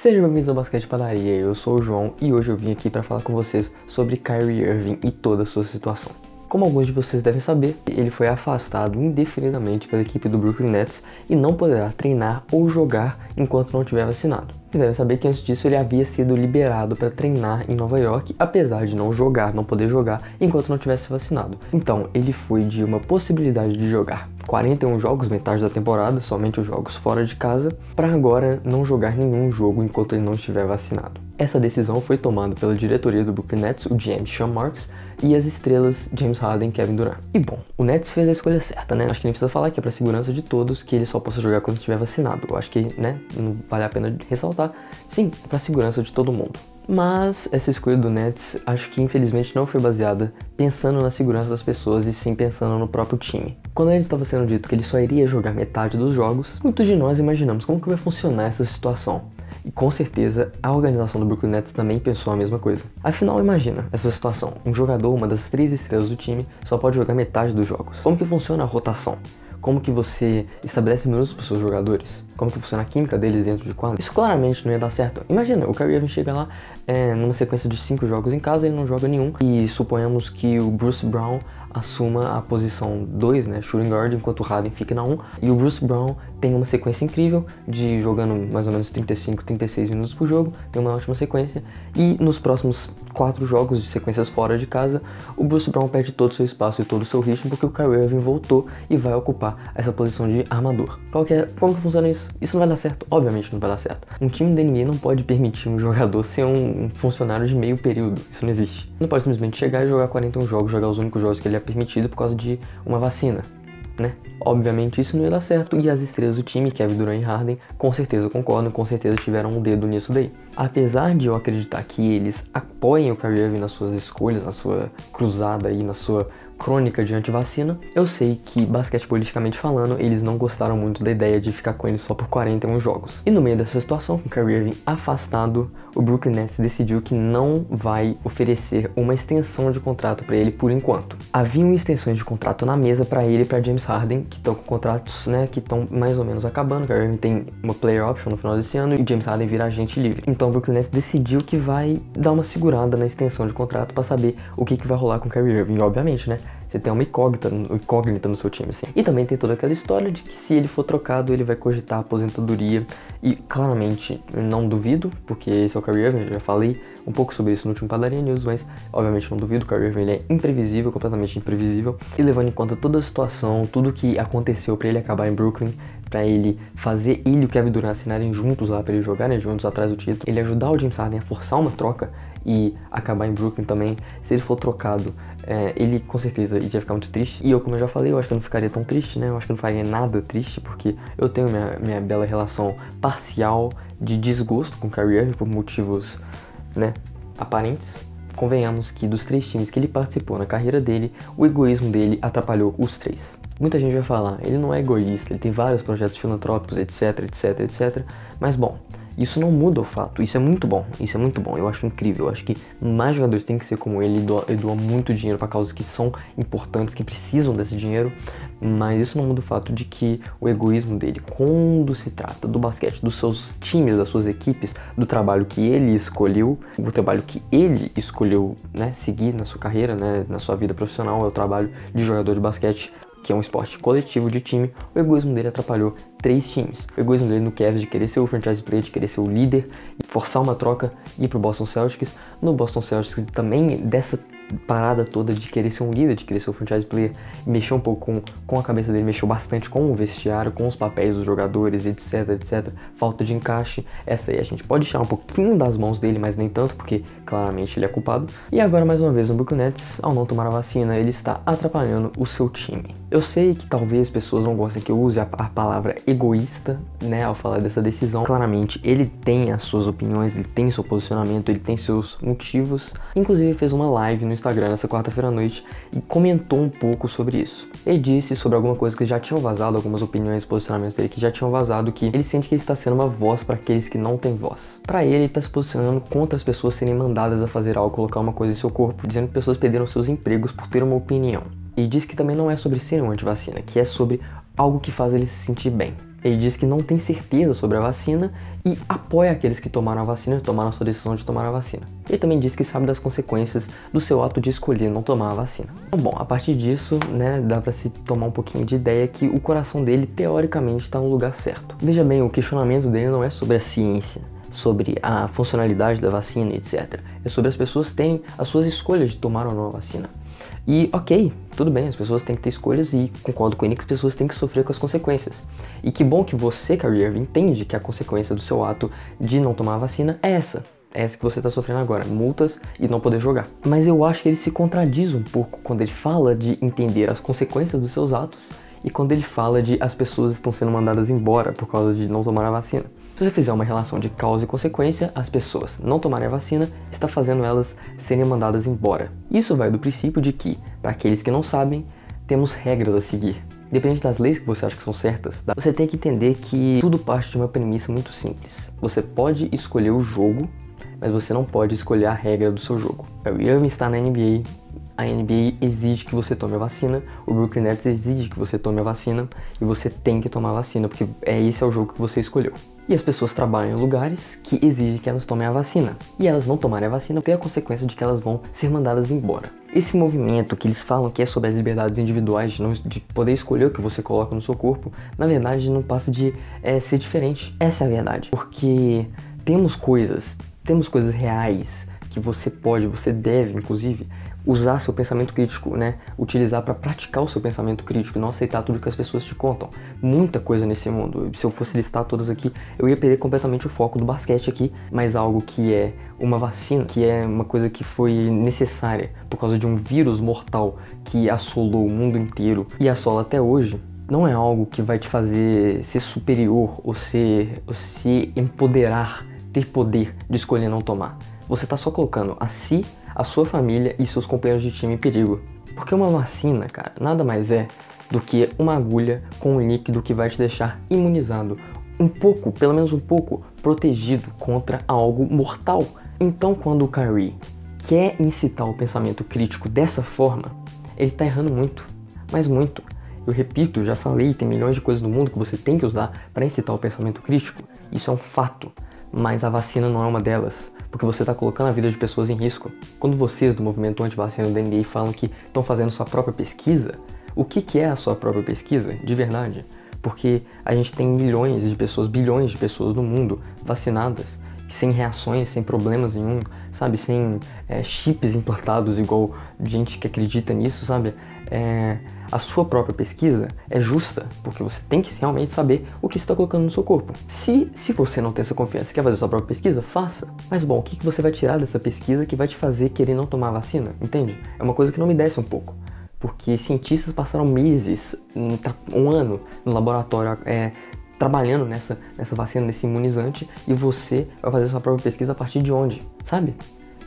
Sejam bem-vindos ao Basquete Padaria, eu sou o João e hoje eu vim aqui para falar com vocês sobre Kyrie Irving e toda a sua situação. Como alguns de vocês devem saber, ele foi afastado indefinidamente pela equipe do Brooklyn Nets e não poderá treinar ou jogar enquanto não tiver vacinado. Vocês devem saber que antes disso ele havia sido liberado para treinar em Nova York, apesar de não poder jogar enquanto não tivesse vacinado. Então ele foi de uma possibilidade de jogar 41 jogos, metade da temporada, somente os jogos fora de casa, para agora não jogar nenhum jogo enquanto ele não estiver vacinado. Essa decisão foi tomada pela diretoria do Brooklyn Nets, o GM Sean Marks, e as estrelas James Harden e Kevin Durant. E bom, o Nets fez a escolha certa, né? Acho que nem precisa falar que é pra segurança de todos que ele só possa jogar quando estiver vacinado. Eu acho que, né, não vale a pena ressaltar. Sim, é pra segurança de todo mundo. Mas essa escolha do Nets, acho que infelizmente não foi baseada pensando na segurança das pessoas e sim pensando no próprio time. Quando ele estava sendo dito que ele só iria jogar metade dos jogos, muitos de nós imaginamos como que vai funcionar essa situação. E com certeza a organização do Brooklyn Nets também pensou a mesma coisa. Afinal, imagina essa situação. Um jogador, uma das 3 estrelas do time, só pode jogar metade dos jogos. Como que funciona a rotação? Como que você estabelece minutos para os seus jogadores? Como que funciona a química deles dentro de quadro? Isso claramente não ia dar certo. Imagina, o Kyrie Irving chega lá numa sequência de 5 jogos em casa, ele não joga nenhum. E suponhamos que o Bruce Brown assuma a posição 2, né, shooting guard, enquanto o Harden fica na 1. E o Bruce Brown tem uma sequência incrível de jogando mais ou menos 35, 36 minutos por jogo, tem uma ótima sequência. E nos próximos 4 jogos de sequências fora de casa, o Bruce Brown perde todo o seu espaço e todo o seu ritmo porque o Kyrie Irving voltou e vai ocupar essa posição de armador. Como que funciona isso? Isso não vai dar certo? Obviamente não vai dar certo. Um time da NBA não pode permitir um jogador ser um funcionário de meio período. Isso não existe. Não pode simplesmente chegar e jogar 41 jogos, jogar os únicos jogos que ele é permitido por causa de uma vacina, né? Obviamente isso não ia dar certo e as estrelas do time, Kevin Durant e Harden, com certeza concordam, com certeza tiveram um dedo nisso daí. Apesar de eu acreditar que eles apoiem o Kyrie Irving nas suas escolhas, na sua cruzada aí, na sua crônica de antivacina, eu sei que, basquetebolisticamente falando, eles não gostaram muito da ideia de ficar com ele só por 41 jogos. E no meio dessa situação, com o Kyrie Irving afastado, o Brooklyn Nets decidiu que não vai oferecer uma extensão de contrato para ele por enquanto. Haviam extensões de contrato na mesa para ele e para James Harden, que estão com contratos, né, que estão mais ou menos acabando. O Kyrie Irving tem uma player option no final desse ano e James Harden vira agente livre. Então o Brooklyn Nets decidiu que vai dar uma segurada na extensão de contrato para saber o que vai rolar com o Kyrie Irving. E obviamente, né, você tem uma incógnita no seu time, assim. E também tem toda aquela história de que se ele for trocado, ele vai cogitar a aposentadoria. E claramente, não duvido, porque esse é o Kyrie Irving, eu já falei um pouco sobre isso no último Padaria News, mas obviamente não duvido, o Kyrie Irving ele é imprevisível, completamente imprevisível. E levando em conta toda a situação, tudo que aconteceu pra ele acabar em Brooklyn, pra ele fazer ele e o Kevin Durant assinarem juntos lá, pra eles jogarem juntos atrás do título, ele ajudar o James Harden a forçar uma troca e acabar em Brooklyn também, se ele for trocado, ele com certeza iria ficar muito triste. E eu, como eu já falei, eu acho que eu não ficaria tão triste, né? Eu acho que eu não faria nada triste, porque eu tenho minha bela relação parcial de desgosto com o Kyrie Irving por motivos, né, aparentes. Convenhamos que dos 3 times que ele participou na carreira dele, o egoísmo dele atrapalhou os 3. Muita gente vai falar, ele não é egoísta, ele tem vários projetos filantrópicos, etc, etc, etc. Mas bom, isso não muda o fato, isso é muito bom, eu acho incrível, eu acho que mais jogadores têm que ser como ele doa muito dinheiro para causas que são importantes, que precisam desse dinheiro, mas isso não muda o fato de que o egoísmo dele, quando se trata do basquete, dos seus times, das suas equipes, do trabalho que ele escolheu, o trabalho que ele escolheu, né, seguir na sua carreira, né, na sua vida profissional, é o trabalho de jogador de basquete, que é um esporte coletivo de time, o egoísmo dele atrapalhou 3 times. O egoísmo dele no Cavs de querer ser o franchise player, de querer ser o líder, e forçar uma troca e ir pro Boston Celtics. No Boston Celtics também dessa parada toda de querer ser um líder, de querer ser o franchise player, e mexeu um pouco com a cabeça dele, mexeu bastante com o vestiário, com os papéis dos jogadores, etc, etc. Falta de encaixe, essa aí a gente pode tirar um pouquinho das mãos dele, mas nem tanto, porque claramente ele é culpado. E agora, mais uma vez, o Brooklyn Nets, ao não tomar a vacina, ele está atrapalhando o seu time. Eu sei que talvez pessoas não gostem que eu use a palavra egoísta, né, ao falar dessa decisão. Claramente, ele tem as suas opiniões, ele tem seu posicionamento, ele tem seus motivos. Inclusive, fez uma live no Instagram nessa quarta-feira à noite e comentou um pouco sobre isso. Ele disse sobre alguma coisa que já tinham vazado, algumas opiniões e posicionamentos dele que já tinham vazado, que ele sente que ele está sendo uma voz para aqueles que não têm voz. Para ele está se posicionando contra as pessoas serem mandadas a fazer algo, colocar uma coisa em seu corpo, dizendo que pessoas perderam seus empregos por ter uma opinião. E diz que também não é sobre ser um antivacina, que é sobre algo que faz ele se sentir bem. Ele diz que não tem certeza sobre a vacina e apoia aqueles que tomaram a vacina e tomaram a sua decisão de tomar a vacina. Ele também diz que sabe das consequências do seu ato de escolher não tomar a vacina. Então, bom, a partir disso, né, dá pra se tomar um pouquinho de ideia que o coração dele, teoricamente, está no lugar certo. Veja bem, o questionamento dele não é sobre a ciência, sobre a funcionalidade da vacina, etc. É sobre as pessoas terem as suas escolhas de tomar ou não a vacina. E ok, tudo bem, as pessoas têm que ter escolhas e concordo com ele que as pessoas têm que sofrer com as consequências. E que bom que você, Kyrie Irving, entende que a consequência do seu ato de não tomar a vacina é essa. É essa que você está sofrendo agora, multas e não poder jogar. Mas eu acho que ele se contradiz um pouco quando ele fala de entender as consequências dos seus atos e quando ele fala de as pessoas estão sendo mandadas embora por causa de não tomar a vacina. Se você fizer uma relação de causa e consequência, as pessoas não tomarem a vacina está fazendo elas serem mandadas embora. Isso vai do princípio de que, para aqueles que não sabem, temos regras a seguir. Independente das leis que você acha que são certas, você tem que entender que tudo parte de uma premissa muito simples. Você pode escolher o jogo, mas você não pode escolher a regra do seu jogo. O Irving está na NBA, a NBA exige que você tome a vacina, o Brooklyn Nets exige que você tome a vacina e você tem que tomar a vacina, porque esse é o jogo que você escolheu. E as pessoas trabalham em lugares que exigem que elas tomem a vacina. E elas não tomarem a vacina tem a consequência de que elas vão ser mandadas embora. Esse movimento que eles falam que é sobre as liberdades individuais, de poder escolher o que você coloca no seu corpo, na verdade não passa de ser diferente. Essa é a verdade. Porque temos coisas reais que você deve, inclusive, usar seu pensamento crítico, né? Utilizar para praticar o seu pensamento crítico e não aceitar tudo que as pessoas te contam. Muita coisa nesse mundo. Se eu fosse listar todas aqui, eu ia perder completamente o foco do basquete aqui, mas algo que é uma vacina, que é uma coisa que foi necessária por causa de um vírus mortal que assolou o mundo inteiro e assola até hoje, não é algo que vai te fazer ser superior ou se empoderar, ter poder de escolher não tomar. Você tá só colocando a si, a sua família e seus companheiros de time em perigo. Porque uma vacina, cara, nada mais é do que uma agulha com um líquido que vai te deixar imunizado, um pouco, pelo menos um pouco, protegido contra algo mortal. Então, quando o Kyrie quer incitar o pensamento crítico dessa forma, ele tá errando muito, mas muito. Eu repito, já falei, tem milhões de coisas no mundo que você tem que usar para incitar o pensamento crítico. Isso é um fato, mas a vacina não é uma delas. Porque você está colocando a vida de pessoas em risco. Quando vocês do movimento anti-vacina da NBA falam que estão fazendo sua própria pesquisa, o que é a sua própria pesquisa, de verdade? Porque a gente tem milhões de pessoas, bilhões de pessoas no mundo vacinadas, sem reações, sem problemas nenhum, sabe? Sem chips implantados, igual gente que acredita nisso, sabe? A sua própria pesquisa é justa, porque você tem que realmente saber o que você está colocando no seu corpo. Se você não tem essa confiança e quer fazer a sua própria pesquisa, faça. Mas bom, o que você vai tirar dessa pesquisa que vai te fazer querer não tomar a vacina? Entende? É uma coisa que não me desce um pouco. Porque cientistas passaram meses, um ano no laboratório trabalhando nessa vacina, nesse imunizante, e você vai fazer a sua própria pesquisa a partir de onde? Sabe?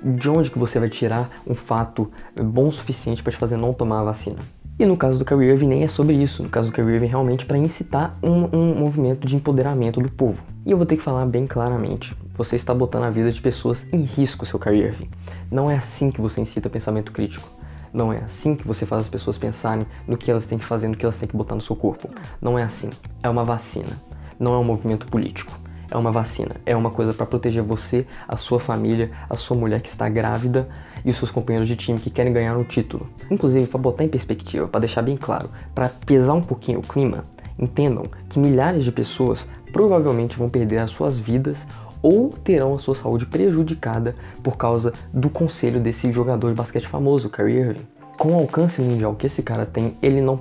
De onde que você vai tirar um fato bom o suficiente para te fazer não tomar a vacina? E no caso do Kyrie Irving nem é sobre isso. No caso do Kyrie Irving realmente para incitar um movimento de empoderamento do povo. E eu vou ter que falar bem claramente. Você está botando a vida de pessoas em risco, seu Kyrie Irving. Não é assim que você incita pensamento crítico. Não é assim que você faz as pessoas pensarem no que elas têm que fazer, no que elas têm que botar no seu corpo. Não é assim. É uma vacina. Não é um movimento político. É uma vacina, é uma coisa para proteger você, a sua família, a sua mulher que está grávida e os seus companheiros de time que querem ganhar um título. Inclusive, para botar em perspectiva, para deixar bem claro, para pesar um pouquinho o clima, entendam que milhares de pessoas provavelmente vão perder as suas vidas ou terão a sua saúde prejudicada por causa do conselho desse jogador de basquete famoso, Kyrie Irving. Com o alcance mundial que esse cara tem, ele não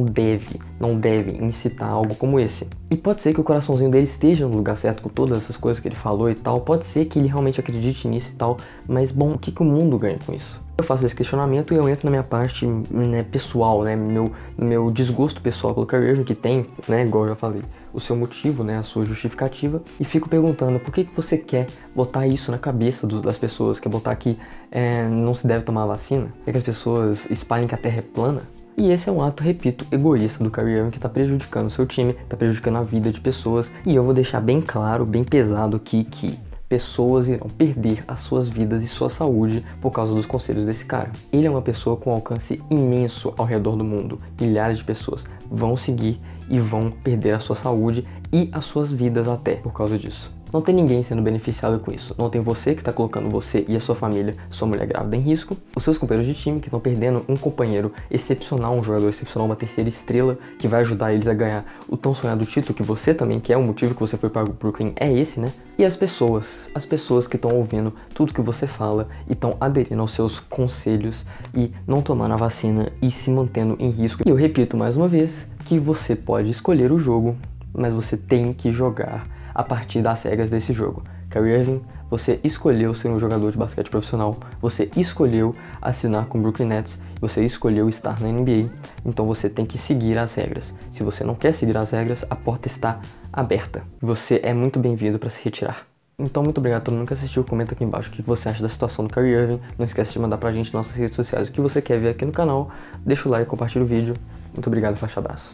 deve incitar algo como esse. E pode ser que o coraçãozinho dele esteja no lugar certo com todas essas coisas que ele falou e tal, pode ser que ele realmente acredite nisso e tal, mas bom, o que o mundo ganha com isso? Eu faço esse questionamento e eu entro na minha parte, né, pessoal, né, meu desgosto pessoal pelo Kyrie Irving, que tem, né, igual eu já falei, o seu motivo, né, a sua justificativa, e fico perguntando por que você quer botar isso na cabeça das pessoas, quer botar que não se deve tomar a vacina, quer que as pessoas espalhem que a Terra é plana. E esse é um ato, repito, egoísta do Kyrie Irving que está prejudicando o seu time, está prejudicando a vida de pessoas, e eu vou deixar bem claro, bem pesado aqui que pessoas irão perder as suas vidas e sua saúde por causa dos conselhos desse cara. Ele é uma pessoa com alcance imenso ao redor do mundo. Milhares de pessoas vão seguir e vão perder a sua saúde e as suas vidas até por causa disso. Não tem ninguém sendo beneficiado com isso. Não tem você que está colocando você e a sua família, sua mulher grávida, em risco. Os seus companheiros de time que estão perdendo um companheiro excepcional, um jogador excepcional, uma terceira estrela que vai ajudar eles a ganhar o tão sonhado título que você também quer. O motivo que você foi para o Brooklyn é esse, né? E as pessoas que estão ouvindo tudo que você fala e estão aderindo aos seus conselhos e não tomando a vacina e se mantendo em risco. E eu repito mais uma vez que você pode escolher o jogo, mas você tem que jogar a partir das regras desse jogo. Kyrie Irving, você escolheu ser um jogador de basquete profissional, você escolheu assinar com o Brooklyn Nets, você escolheu estar na NBA, então você tem que seguir as regras. Se você não quer seguir as regras, a porta está aberta. Você é muito bem-vindo para se retirar. Então, muito obrigado a todo mundo que assistiu. Comenta aqui embaixo o que você acha da situação do Kyrie Irving. Não esquece de mandar pra gente nas nossas redes sociais o que você quer ver aqui no canal. Deixa o like, compartilha o vídeo. Muito obrigado, forte abraço.